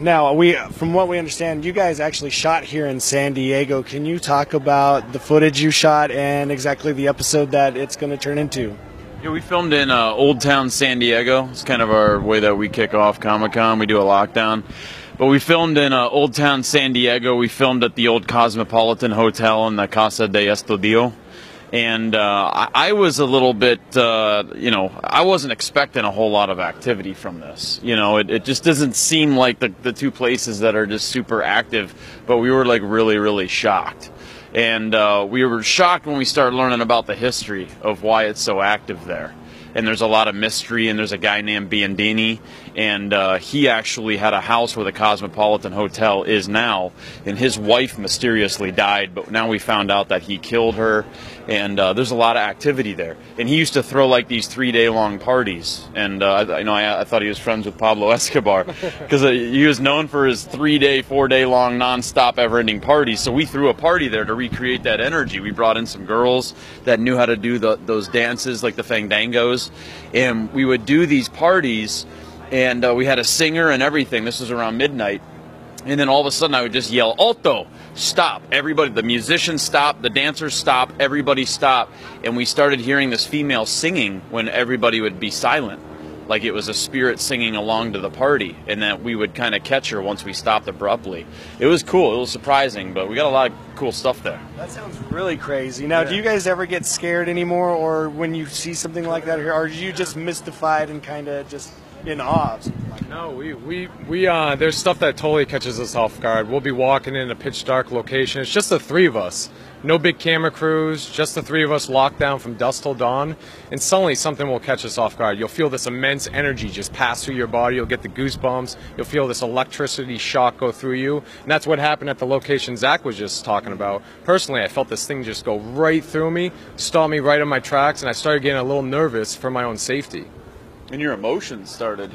Now, from what we understand, you guys actually shot here in San Diego. Can you talk about the footage you shot and exactly the episode that it's going to turn into? Yeah, we filmed in Old Town San Diego. It's kind of our way that we kick off Comic-Con. We do a lockdown. But we filmed in Old Town San Diego. We filmed at the old Cosmopolitan Hotel in the Casa de Estudio. And I was a little bit, I wasn't expecting a whole lot of activity from this. It just doesn't seem like the two places that are just super active, but we were like really, really shocked. And we were shocked when we started learning about the history of why it's so active there. And there's a lot of mystery, and there's a guy named Biandini, and he actually had a house where the Cosmopolitan Hotel is now, and his wife mysteriously died, but now we found out that he killed her, and there's a lot of activity there. And he used to throw like these 3-day-long parties, and I thought he was friends with Pablo Escobar, because he was known for his 3-day, 4-day-long, non-stop, ever-ending parties, so we threw a party there to recreate that energy. We brought in some girls that knew how to do those dances, like the fandangos, and we would do these parties, and we had a singer and everything. This was around midnight, and then all of a sudden I would just yell, "Alto! Stop!" Everybody, the musicians stop, the dancers stop, everybody stop, and we started hearing this female singing when everybody would be silent, like it was a spirit singing along to the party, and that we would kind of catch her once we stopped abruptly. It was cool, it was surprising, but we got a lot of cool stuff there. That sounds really crazy. Now, do you guys ever get scared anymore, or when you see something like that here, or are you just mystified and kind of just in awe of something like that? No, we there's stuff that totally catches us off guard. We'll be walking in a pitch dark location. It's just the three of us. No big camera crews, just the three of us locked down from dusk till dawn, and suddenly something will catch us off guard. You'll feel this immense energy just pass through your body. You'll get the goosebumps. You'll feel this electricity shock go through you, and that's what happened at the location Zach was just talking about. Personally, I felt this thing just go right through me, stop me right in my tracks, and I started getting a little nervous for my own safety. And your emotions started.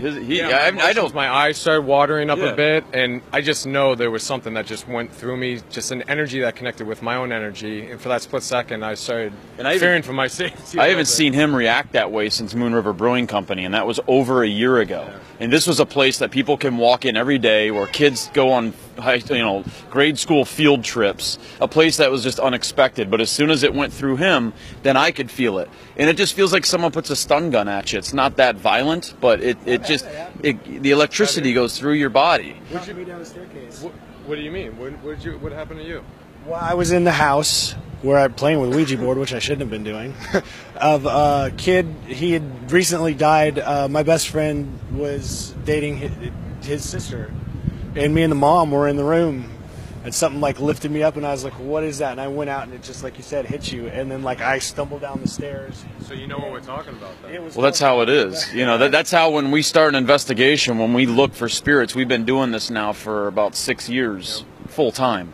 My eyes started watering up a bit, and I just know there was something that just went through me, just an energy that connected with my own energy. And for that split second, I started fearing for my safety. I haven't seen him react that way since Moon River Brewing Company, and that was over a year ago. Yeah. And this was a place that people can walk in every day, where kids go on grade school field trips, a place that was just unexpected. But as soon as it went through him, then I could feel it. And it just feels like someone puts a stun gun at you. It's not that violent, but the electricity goes through your body. Where'd you be down the staircase? What do you mean? What happened to you? Well, I was in the house where I'm playing with a Ouija board, which I shouldn't have been doing, of a kid. He had recently died. My best friend was dating his sister, and me and the mom were in the room, and something like lifted me up, and I was like, "What is that?" And I went out, and it just, like you said, hit you, and then like I stumbled down the stairs. So you know what we're talking about, then? Well, that's how it is. That's how when we start an investigation, when we look for spirits, we've been doing this now for about 6 years, full time.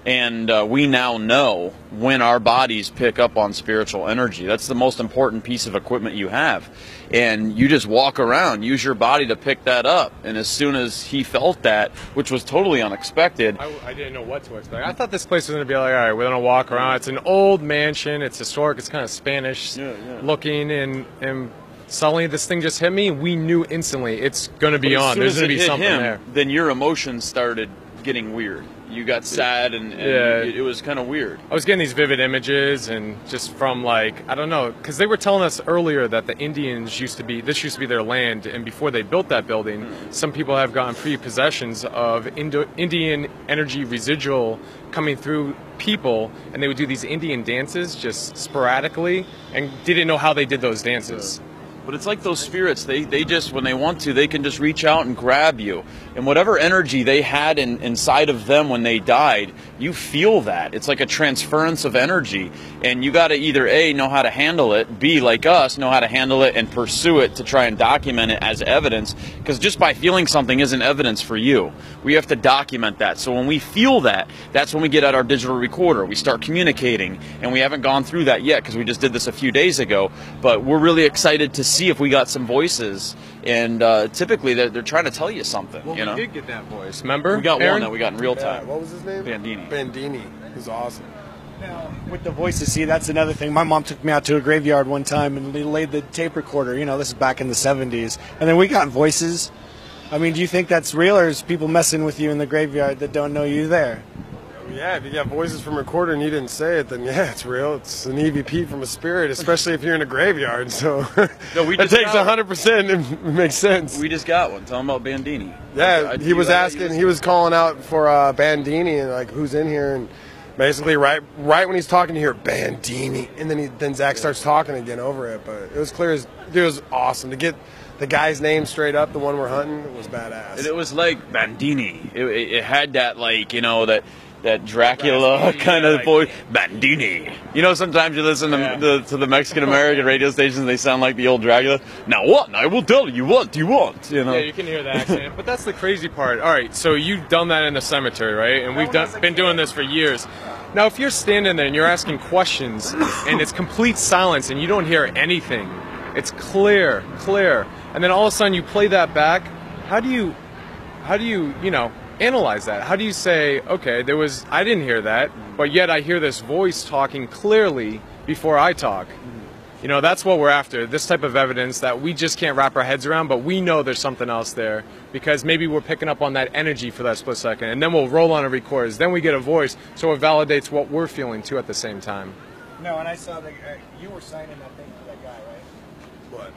And we now know when our bodies pick up on spiritual energy. That's the most important piece of equipment you have. And you just walk around, use your body to pick that up. And as soon as he felt that, which was totally unexpected. I didn't know what to expect. I thought this place was going to be like, all right, we're going to walk around. It's an old mansion. It's historic. It's kind of Spanish looking. And suddenly this thing just hit me. We knew instantly it's going to be on. There's going to be something there. Then your emotions started getting weird. You got sad, and it was kind of weird. I was getting these vivid images, and just from like, I don't know, because they were telling us earlier that the Indians this used to be their land, and before they built that building, some people have gotten pre-possessions of Indian energy residual coming through people, and they would do these Indian dances just sporadically, and didn't know how they did those dances. But it's like those spirits, they just, when they want to, they can just reach out and grab you. And whatever energy they had inside of them when they died, you feel that. It's like a transference of energy. And you got to either A, know how to handle it, B, like us, know how to handle it and pursue it to try and document it as evidence. Because just by feeling something isn't evidence for you. We have to document that. So when we feel that, that's when we get out our digital recorder. We start communicating. And we haven't gone through that yet because we just did this a few days ago. But we're really excited to see if we got some voices, and typically they're trying to tell you something. Well, we did get that voice. Remember? We got Aaron? one that we got in real time. What was his name? Bandini. Bandini. He's awesome. Now, with the voices, see, that's another thing. My mom took me out to a graveyard one time, and they laid the tape recorder. This is back in the 70s, and then we got voices. I mean, do you think that's real, or is people messing with you in the graveyard that don't know you there? Yeah, if you got voices from a recorder and you didn't say it, then yeah, it's real. It's an EVP from a spirit, especially if you're in a graveyard. So No, we it just takes got 100%. It makes sense. We just got one. Tell them about Bandini. Yeah, he was asking. He was calling out for Bandini and like who's in here, and basically right when he's talking, you hear Bandini, and then Zach starts talking again over it. But it was clear as it was awesome to get the guy's name straight up. The one we're hunting was badass. And it was like Bandini. It had that, like, you know, that Dracula kind of voice, Bandini. You know, sometimes you listen to the Mexican American radio stations, they sound like the old Dracula. Now what? I will tell you what you want. You know. Yeah, you can hear the accent. But that's the crazy part. All right, so you've done that in the cemetery, right? And we've been doing this for years. Now, if you're standing there and you're asking questions, and it's complete silence, and you don't hear anything, it's clear, and then all of a sudden you play that back. How do you analyze that? How do you say, okay, I didn't hear that, but yet I hear this voice talking clearly before I talk? You know, that's what we're after, this type of evidence that we just can't wrap our heads around, but we know there's something else there because maybe we're picking up on that energy for that split second, and then we'll roll on a record. Then we get a voice, so it validates what we're feeling too at the same time. No, and I saw that you were signing that thing for that guy, right? What?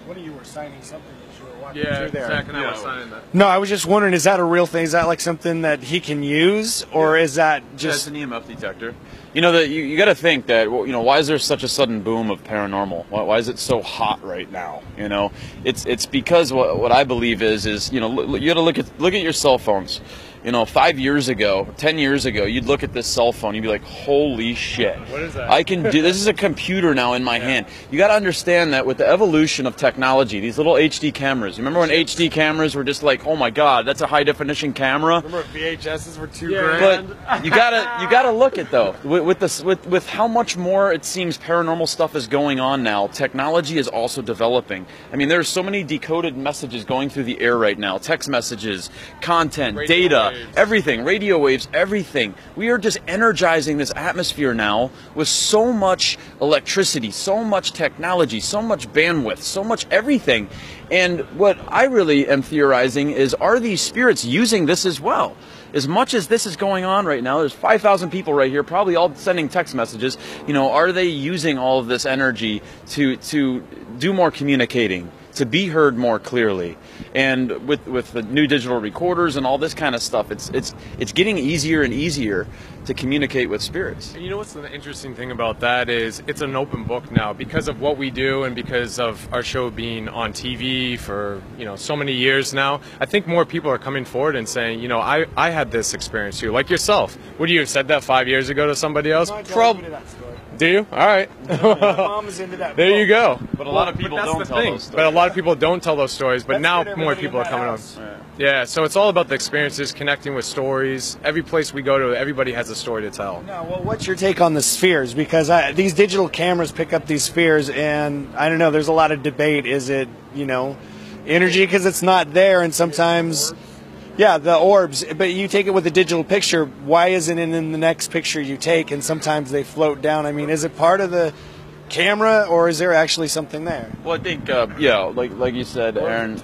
What you were signing something that you were watching Yeah, through there. Zach and I were signing that. No, I was just wondering, is that a real thing? Is that like something that he can use, or is that just... It's an EMF detector. You know, that you got to think that, you know, why is there such a sudden boom of paranormal? Why is it so hot right now? You know, it's because what I believe is you know, you got to look at your cell phones. You know, 5 years ago, 10 years ago, you'd look at this cell phone, you'd be like, holy shit. What is that? I can do, this is a computer now in my hand. You got to understand that with the evolution of technology, these little HD cameras, remember when HD cameras were just like, oh my God, that's a high definition camera? Remember VHSs were $2,000? But you gotta look at though, with how much more it seems paranormal stuff is going on now, technology is also developing. I mean, there's so many decoded messages going through the air right now, text messages, content, data, everything, radio waves, everything. We are just energizing this atmosphere now with so much electricity, so much technology, so much bandwidth, so much everything. And what I really am theorizing is, are these spirits using this as well? As much as this is going on right now, there's 5,000 people right here, probably all sending text messages. You know, are they using all of this energy to do more communicating, to be heard more clearly? And with the new digital recorders and all this kind of stuff, it's getting easier and easier to communicate with spirits. And you know what's the interesting thing about that is it's an open book now because of what we do and because of our show being on TV for, you know, so many years now. I think more people are coming forward and saying, you know, I had this experience too, like yourself. Would you have said that 5 years ago to somebody else? No, Probably. Do you? All right. My mom is into that. There you go. But a lot of people don't tell those stories. But a lot of people don't tell those stories. But now more people are coming on. Yeah. So it's all about the experiences, connecting with stories. Every place we go to, everybody has a story to tell. No, well, what's your take on the spheres? Because these digital cameras pick up these spheres, and I don't know. There's a lot of debate. Is it, you know, energy because it's not there, and sometimes. Yeah, the orbs, but you take it with a digital picture, why isn't it in the next picture you take, and sometimes they float down? I mean, is it part of the camera, or is there actually something there? Well, I think, yeah, like you said, Aaron,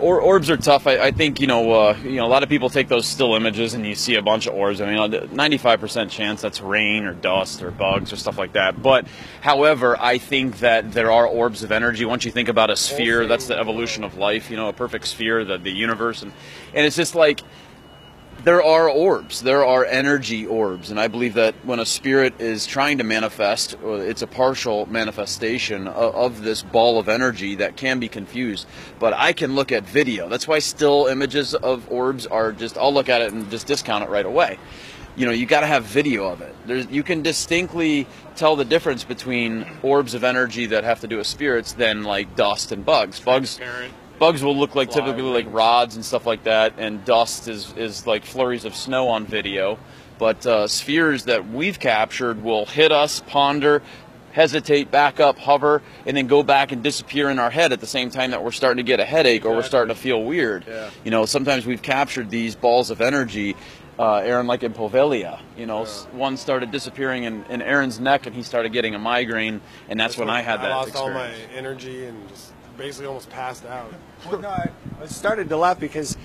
Orbs orbs are tough, are tough. I think, you know, a lot of people take those still images and you see a bunch of orbs. I mean, 95% chance that's rain or dust or bugs or stuff like that. But, however, I think that there are orbs of energy. Once you think about a sphere, that's the evolution of life, you know, a perfect sphere, the universe. And it's just like, there are orbs. There are energy orbs. And I believe that when a spirit is trying to manifest, it's a partial manifestation of this ball of energy that can be confused. But I can look at video. That's why still images of orbs are just, I'll look at it and just discount it right away. You know, you got to have video of it. You can distinctly tell the difference between orbs of energy that have to do with spirits than like dust and bugs. Bugs will look like typically like rods and stuff like that, and dust is like flurries of snow on video. But spheres that we've captured will hit us, ponder, hesitate, back up, hover, and then go back and disappear in our head at the same time that we're starting to get a headache or we're starting to feel weird. Yeah. You know, sometimes we've captured these balls of energy, Aaron, like in Povelia. You know, one started disappearing in Aaron's neck, and he started getting a migraine, and that's when I had that experience. I lost all my energy and just basically almost passed out. Well, no, I started to laugh because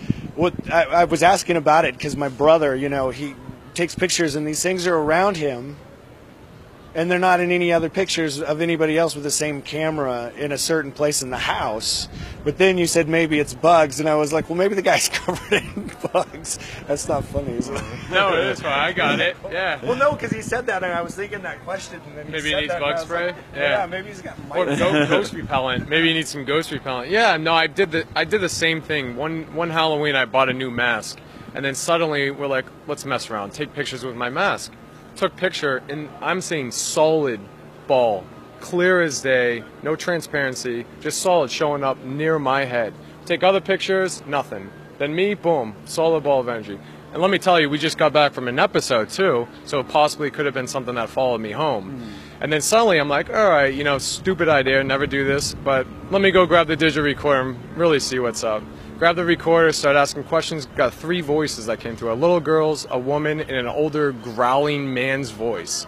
I was asking about it because my brother, you know, he takes pictures and these things are around him, and they're not in any other pictures of anybody else with the same camera in a certain place in the house. But then you said maybe it's bugs, and I was like, well, maybe the guy's covered in bugs. That's not funny, is it? No, it is fine. I got it. Yeah. Well, no, because he said that, and I was thinking that question, and then Maybe he said needs that, bug and I was spray? like, Yeah. maybe he's got Or mites. ghost repellent. Maybe you need some ghost repellent. Yeah, no, I did the same thing. One Halloween, I bought a new mask, and then suddenly we're like, let's mess around, take pictures with my mask. Took picture, and I'm seeing solid ball, clear as day, no transparency, just solid showing up near my head. Take other pictures, nothing. Then me, boom, solid ball of energy. And let me tell you, we just got back from an episode too, so it possibly could have been something that followed me home. And then suddenly I'm like, all right, you know, stupid idea, never do this, but let me go grab the digital recorder and really see what's up. Grab the recorder, start asking questions. Got 3 voices that came through: a little girl's, a woman, and an older growling man's voice.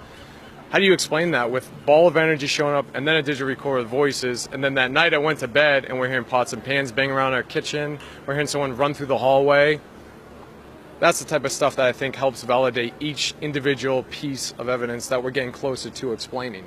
How do you explain that with ball of energy showing up and then a digital recorder with voices? And then that night I went to bed and we're hearing pots and pans bang around our kitchen. We're hearing someone run through the hallway. That's the type of stuff that I think helps validate each individual piece of evidence that we're getting closer to explaining.